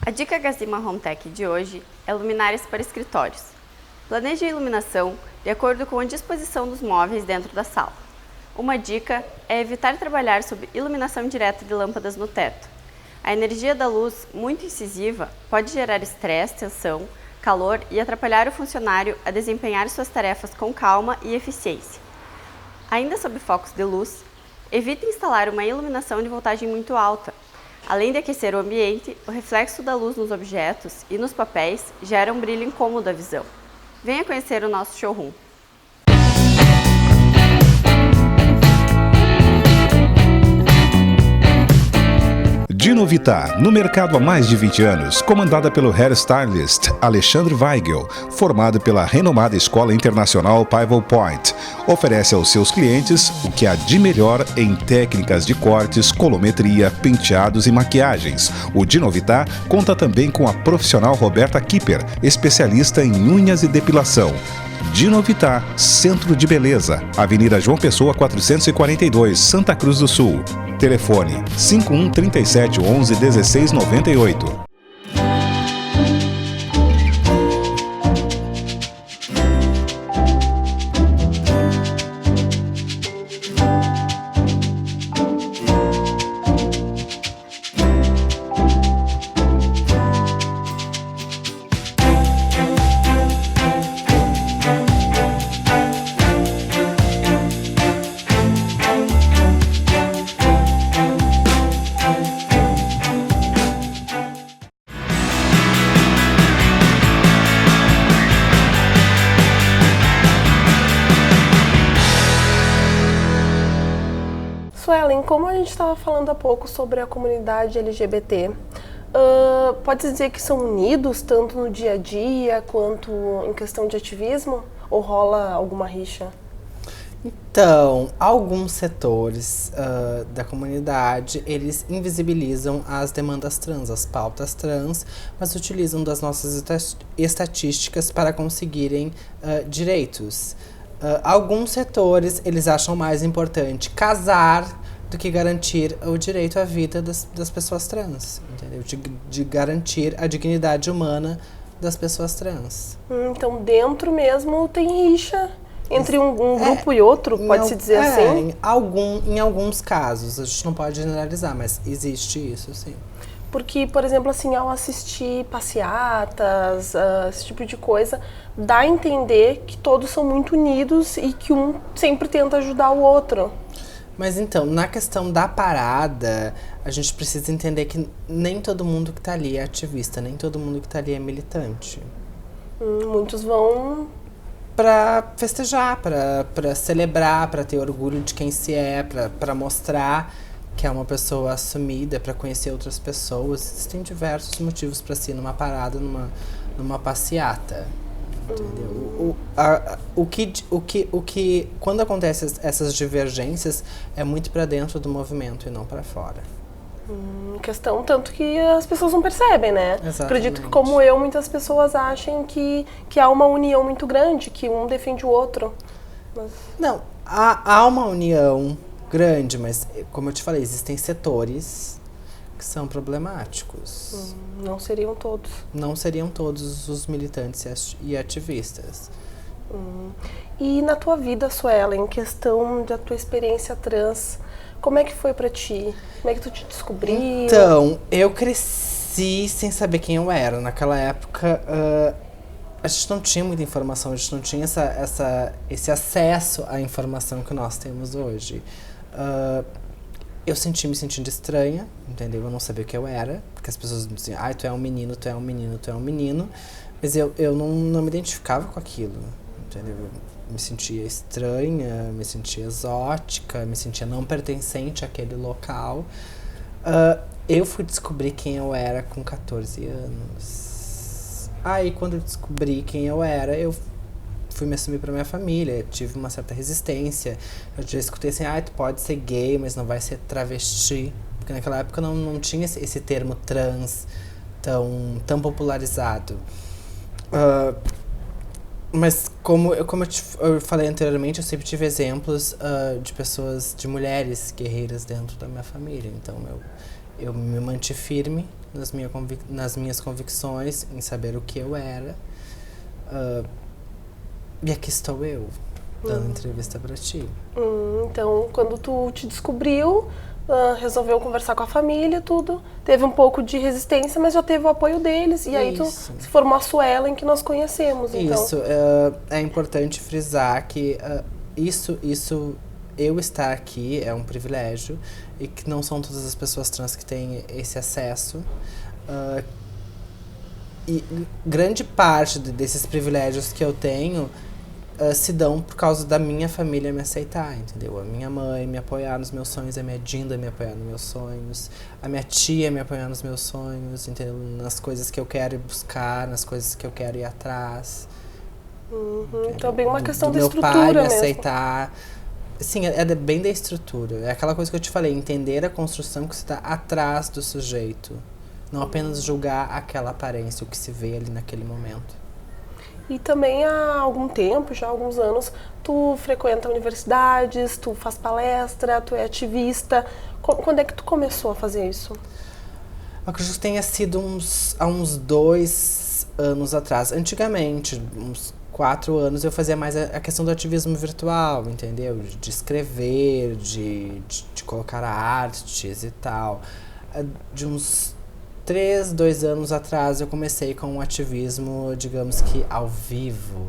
Speaker 8: A dica Gazima Home Tech de hoje é luminárias para escritórios. Planeje a iluminação de acordo com a disposição dos móveis dentro da sala. Uma dica é evitar trabalhar sob iluminação direta de lâmpadas no teto. A energia da luz, muito incisiva, pode gerar estresse, tensão, calor e atrapalhar o funcionário a desempenhar suas tarefas com calma e eficiência. Ainda sob focos de luz, evite instalar uma iluminação de voltagem muito alta. Além de aquecer o ambiente, o reflexo da luz nos objetos e nos papéis gera um brilho incômodo à visão. Venha conhecer o nosso showroom.
Speaker 5: Dinovita, no mercado há mais de 20 anos, comandada pelo hairstylist Alexandre Weigel, formado pela renomada Escola Internacional Pivot Point, oferece aos seus clientes o que há de melhor em técnicas de cortes, colometria, penteados e maquiagens. O Dinovita conta também com a profissional Roberta Kipper, especialista em unhas e depilação. Dinovita, Centro de Beleza, Avenida João Pessoa 442, Santa Cruz do Sul. Telefone 51 37 11 16 98.
Speaker 1: Suelen, como a gente estava falando há pouco sobre a comunidade LGBT, pode dizer que são unidos tanto no dia a dia quanto em questão de ativismo? Ou rola alguma rixa?
Speaker 2: Então, alguns setores da comunidade, eles invisibilizam as demandas trans, as pautas trans, mas utilizam das nossas estatísticas para conseguirem direitos. Alguns setores, eles acham mais importante casar do que garantir o direito à vida das pessoas trans, entendeu? De garantir a dignidade humana das pessoas trans.
Speaker 1: Então, dentro mesmo tem rixa entre um grupo e outro, pode-se dizer assim?
Speaker 2: Em alguns casos, a gente não pode generalizar, mas existe isso, sim.
Speaker 1: Porque, por exemplo, assim, ao assistir passeatas, esse tipo de coisa, dá a entender que todos são muito unidos e que um sempre tenta ajudar o outro.
Speaker 2: Mas então, na questão da parada, a gente precisa entender que nem todo mundo que tá ali é ativista, nem todo mundo que tá ali é militante.
Speaker 1: Muitos vão
Speaker 2: pra festejar, pra celebrar, pra ter orgulho de quem se é, pra mostrar que é uma pessoa assumida, pra conhecer outras pessoas. Existem diversos motivos pra se ir numa parada, numa passeata. Entendeu? O que quando acontecem essas divergências é muito pra dentro do movimento e não pra fora.
Speaker 1: Questão tanto que as pessoas não percebem, né?
Speaker 2: Exatamente.
Speaker 1: Acredito que, como eu, muitas pessoas achem que há uma união muito grande, que um defende o outro. Mas...
Speaker 2: Não, há uma união grande, mas, como eu te falei, existem setores que são problemáticos.
Speaker 1: Não seriam todos.
Speaker 2: Não seriam todos os militantes e ativistas.
Speaker 1: E na tua vida, Suelen, em questão da tua experiência trans, como é que foi pra ti? Como é que tu te descobriu?
Speaker 2: Então, eu cresci sem saber quem eu era. Naquela época, a gente não tinha muita informação, a gente não tinha esse acesso à informação que nós temos hoje. Eu me sentindo estranha, entendeu? Eu não sabia o que eu era, porque as pessoas me diziam, ai, tu é um menino, tu é um menino, tu é um menino. Mas eu não me identificava com aquilo, entendeu? Eu me sentia estranha, me sentia exótica, me sentia não pertencente àquele local. Eu fui descobrir quem eu era com 14 anos. Aí, quando eu descobri quem eu era, eu fui me assumir pra minha família, tive uma certa resistência. Eu já escutei assim, tu pode ser gay, mas não vai ser travesti. Porque naquela época não tinha esse termo trans tão popularizado. Mas como eu falei anteriormente, eu sempre tive exemplos de pessoas, de mulheres guerreiras dentro da minha família. Então eu me mantive firme nas minhas convicções, em saber o que eu era. E aqui estou eu. dando entrevista pra ti.
Speaker 1: Então, quando tu te descobriu, resolveu conversar com a família, tudo, teve um pouco de resistência, mas já teve o apoio deles, e aí tu se formou a Suelen, que nós conhecemos. Então.
Speaker 2: Isso, é importante frisar que eu estar aqui é um privilégio e que não são todas as pessoas trans que têm esse acesso. E grande parte desses privilégios que eu tenho se dão por causa da minha família me aceitar, entendeu? A minha mãe me apoiar nos meus sonhos, a minha Dinda me apoiar nos meus sonhos, a minha tia me apoiar nos meus sonhos, entendeu? Nas coisas que eu quero ir buscar, nas coisas que eu quero ir atrás.
Speaker 1: Então é bem uma questão da estrutura
Speaker 2: mesmo. Meu pai me
Speaker 1: mesmo.
Speaker 2: aceitar. Sim, é bem da estrutura. É aquela coisa que eu te falei, entender a construção que está atrás do sujeito. Não apenas julgar aquela aparência, o que se vê ali naquele momento.
Speaker 1: E também há algum tempo, já há alguns anos, tu frequenta universidades, tu faz palestra, tu é ativista. Quando é que tu começou a fazer isso?
Speaker 2: Eu acredito que tenha sido há uns 2 anos atrás. Antigamente, uns 4 anos, eu fazia mais a questão do ativismo virtual, entendeu? De escrever, de colocar artes e tal. De uns 2 anos atrás eu comecei com um ativismo, digamos que ao vivo.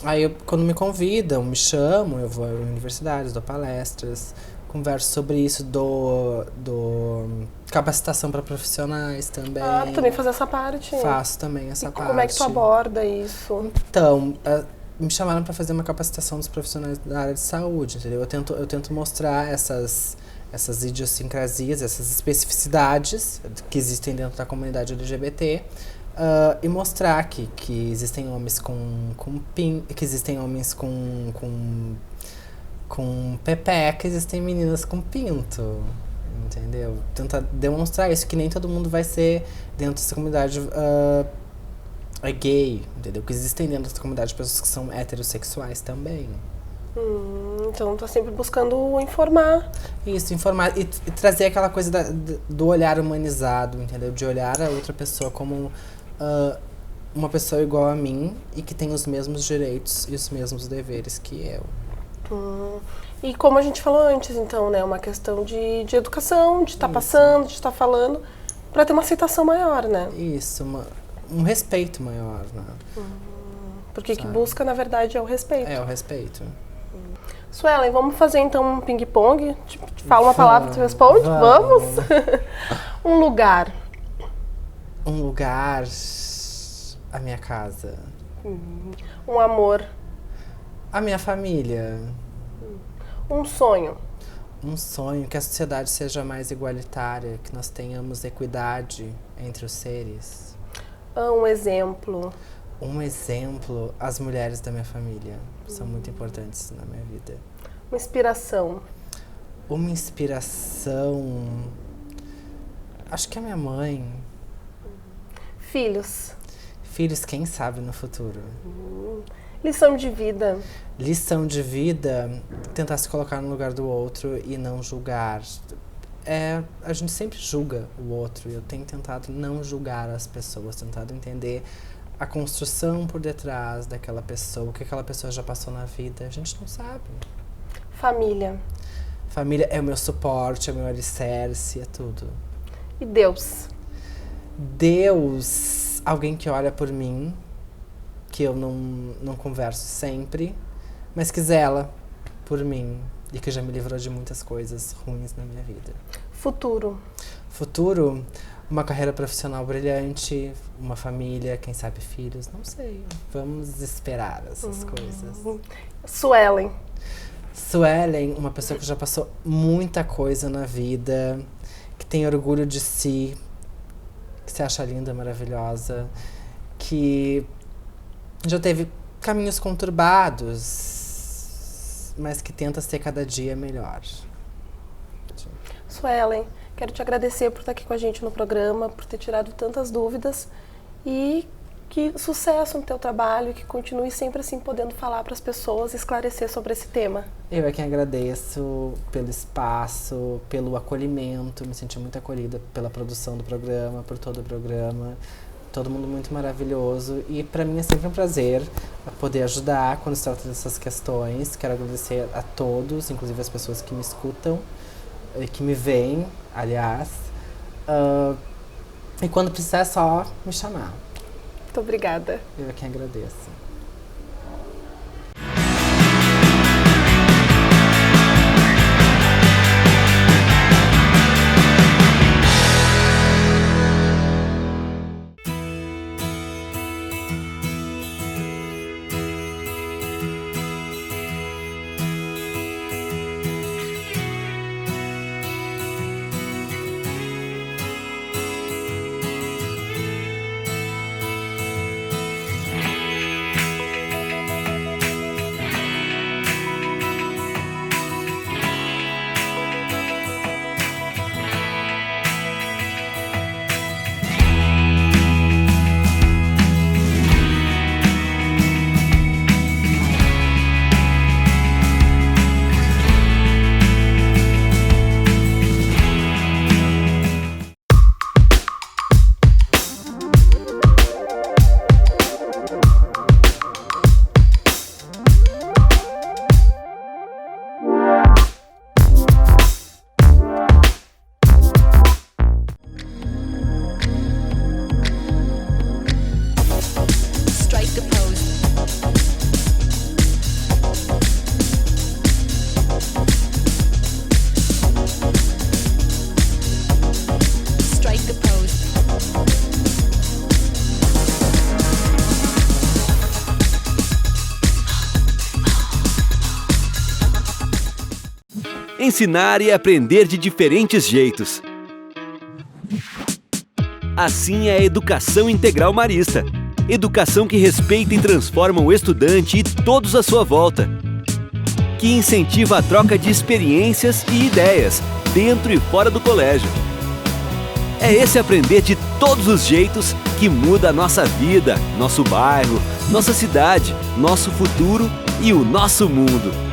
Speaker 2: Aí quando me convidam, me chamam, eu vou a universidades, dou palestras, converso sobre isso, dou capacitação para profissionais também.
Speaker 1: Tu também faz essa parte?
Speaker 2: Faço também essa parte.
Speaker 1: Como é que tu aborda isso?
Speaker 2: Então, me chamaram para fazer uma capacitação dos profissionais da área de saúde, entendeu? Eu tento mostrar essas idiosincrasias, essas especificidades que existem dentro da comunidade LGBT e mostrar que existem homens que existem homens com pepeca, existem meninas com pinto, entendeu? Tentar demonstrar isso, que nem todo mundo vai ser dentro dessa comunidade gay, entendeu? Que existem dentro dessa comunidade pessoas que são heterossexuais também.
Speaker 1: Então tá sempre buscando informar.
Speaker 2: Isso, informar e trazer aquela coisa do olhar humanizado, entendeu? De olhar a outra pessoa como uma pessoa igual a mim e que tem os mesmos direitos e os mesmos deveres que eu.
Speaker 1: E como a gente falou antes, então, né? Uma questão de educação, de estar passando, de estar falando, para ter uma aceitação maior, né?
Speaker 2: Isso, um respeito maior, né?
Speaker 1: Porque que busca, na verdade, é o respeito.
Speaker 2: É o respeito.
Speaker 1: Suelen, vamos fazer então um ping-pong? Te fala uma palavra, tu responde? Vamos? Um lugar.
Speaker 2: Um lugar, a minha casa.
Speaker 1: Um amor.
Speaker 2: A minha família.
Speaker 1: Um sonho.
Speaker 2: Um sonho, que a sociedade seja mais igualitária, que nós tenhamos equidade entre os seres.
Speaker 1: Um exemplo.
Speaker 2: Um exemplo, as mulheres da minha família são muito importantes na minha vida.
Speaker 1: Uma inspiração.
Speaker 2: Uma inspiração, acho que é a minha mãe.
Speaker 1: Filhos.
Speaker 2: Filhos, quem sabe no futuro.
Speaker 1: Lição de vida.
Speaker 2: Lição de vida, tentar se colocar no lugar do outro e não julgar. A gente sempre julga o outro, e eu tenho tentado não julgar as pessoas, tentado entender a construção por detrás daquela pessoa, o que aquela pessoa já passou na vida, a gente não sabe.
Speaker 1: Família.
Speaker 2: Família é o meu suporte, é o meu alicerce, é tudo.
Speaker 1: E Deus?
Speaker 2: Deus, alguém que olha por mim, que eu não converso sempre, mas que zela por mim e que já me livrou de muitas coisas ruins na minha vida.
Speaker 1: Futuro.
Speaker 2: Futuro, uma carreira profissional brilhante, uma família, quem sabe filhos, não sei. Vamos esperar essas coisas.
Speaker 1: Suelen.
Speaker 2: Suelen, uma pessoa que já passou muita coisa na vida, que tem orgulho de si, que se acha linda, maravilhosa, que já teve caminhos conturbados, mas que tenta ser cada dia melhor.
Speaker 1: Suelen, quero te agradecer por estar aqui com a gente no programa, por ter tirado tantas dúvidas e que sucesso no teu trabalho e que continue sempre assim podendo falar para as pessoas e esclarecer sobre esse tema.
Speaker 2: Eu é quem agradeço pelo espaço, pelo acolhimento, me senti muito acolhida pela produção do programa, por todo o programa. todo mundo muito maravilhoso. E para mim é sempre um prazer poder ajudar quando se trata dessas questões. Quero agradecer a todos, inclusive as pessoas que me escutam, que me veem, aliás. E quando precisar é só me chamar.
Speaker 9: Muito obrigada.
Speaker 2: Eu é quem agradeço.
Speaker 10: Ensinar e aprender de diferentes jeitos. Assim é a Educação Integral Marista. Educação que respeita e transforma o estudante e todos à sua volta. Que incentiva a troca de experiências e ideias, dentro e fora do colégio. É esse aprender de todos os jeitos que muda a nossa vida, nosso bairro, nossa cidade, nosso futuro e o nosso mundo.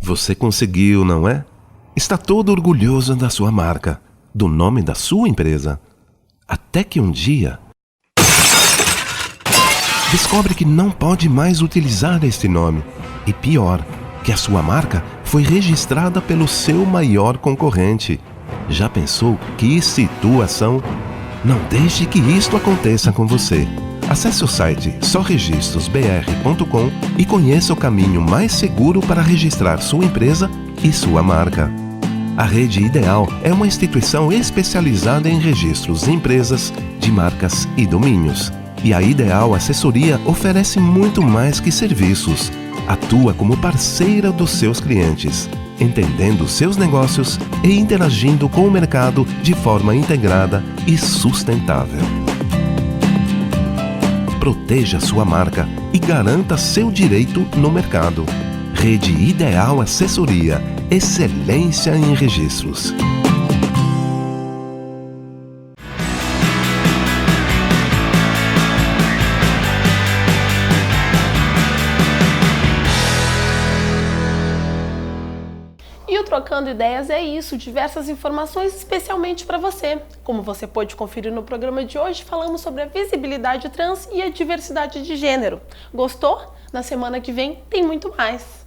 Speaker 11: Você conseguiu, não é? Está todo orgulhoso da sua marca, do nome da sua empresa. Até que um dia descobre que não pode mais utilizar este nome. E pior, que a sua marca foi registrada pelo seu maior concorrente. Já pensou que situação? Não deixe que isto aconteça com você. Acesse o site soregistrosbr.com e conheça o caminho mais seguro para registrar sua empresa e sua marca. A Rede Ideal é uma instituição especializada em registros de empresas, de marcas e domínios. E a Ideal Assessoria oferece muito mais que serviços. Atua como parceira dos seus clientes, entendendo seus negócios e interagindo com o mercado de forma integrada e sustentável. Proteja sua marca e garanta seu direito no mercado. Rede Ideal Assessoria, excelência em registros.
Speaker 1: E o Trocando Ideias é isso, diversas informações especialmente para você. Como você pôde conferir no programa de hoje, falamos sobre a visibilidade trans e a diversidade de gênero. Gostou? Na semana que vem tem muito mais.